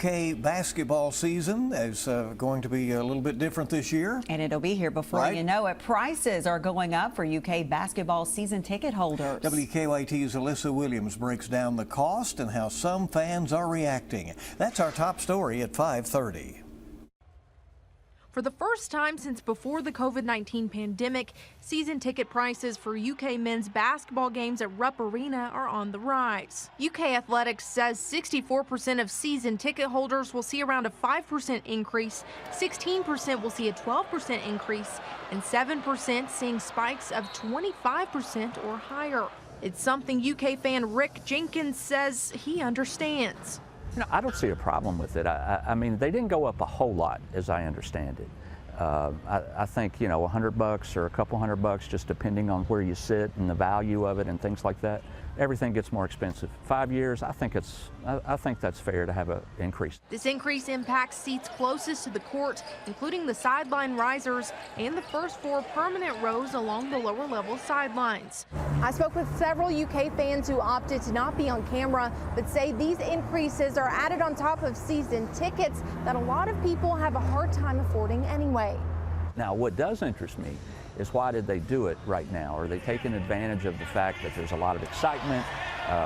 UK basketball season is going to be a little bit different this year. And it'll be here before you know it. Prices are going up for UK basketball season ticket holders. WKYT's Alyssa Williams breaks down the cost and how some fans are reacting. That's our top story at 5:30. For the first time since before the COVID-19 pandemic, season ticket prices for UK men's basketball games at Rupp Arena are on the rise. UK Athletics says 64% of season ticket holders will see around a 5% increase, 16% will see a 12% increase, and 7% seeing spikes of 25% or higher. It's something UK fan Rick Jenkins says he understands. I don't see a problem with it. I mean, they didn't go up a whole lot, as I understand it. I think, $100 or a couple $100, just depending on where you sit and the value of it and things like that. Everything gets more expensive. 5 years, I think that's fair to have an increase. This increase impacts seats closest to the court, including the sideline risers and the first 4 permanent rows along the lower level sidelines. I spoke with several UK fans who opted to not be on camera, but say these increases are added on top of season tickets that a lot of people have a hard time affording anyway. Now, what does interest me is why did they do it right now? Are they taking advantage of the fact that there's a lot of excitement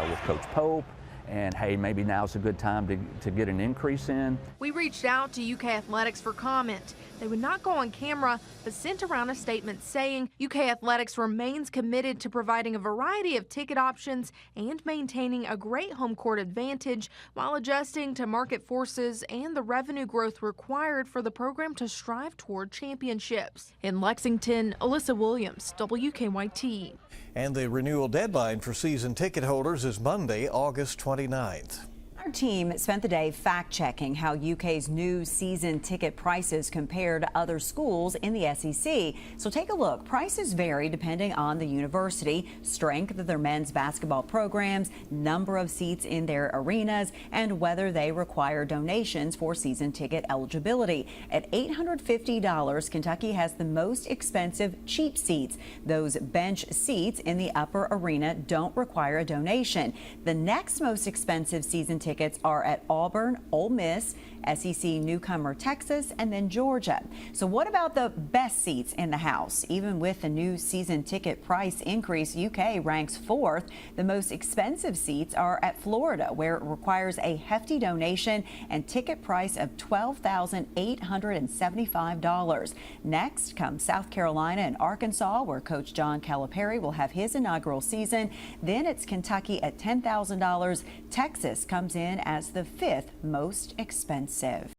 with Coach Pope? And hey, maybe now's a good time to get an increase in. We reached out to UK Athletics for comment. They would not go on camera, but sent around a statement saying UK Athletics remains committed to providing a variety of ticket options and maintaining a great home court advantage while adjusting to market forces and the revenue growth required for the program to strive toward championships. In Lexington, Alyssa Williams, WKYT. And the renewal deadline for season ticket holders is Monday, August 29th. Our team spent the day fact-checking how UK's new season ticket prices compare to other schools in the SEC. So take a look. Prices vary depending on the university, strength of their men's basketball programs, number of seats in their arenas, and whether they require donations for season ticket eligibility. At $850, Kentucky has the most expensive cheap seats. Those bench seats in the upper arena don't require a donation. The next most expensive season tickets are at Auburn, Ole Miss, SEC newcomer Texas, and then Georgia. So what about the best seats in the house? Even with the new season ticket price increase, UK ranks 4th. The most expensive seats are at Florida, where it requires a hefty donation and ticket price of $12,875. Next comes South Carolina and Arkansas, where Coach John Calipari will have his inaugural season. Then it's Kentucky at $10,000. Texas comes in as the 5th most expensive.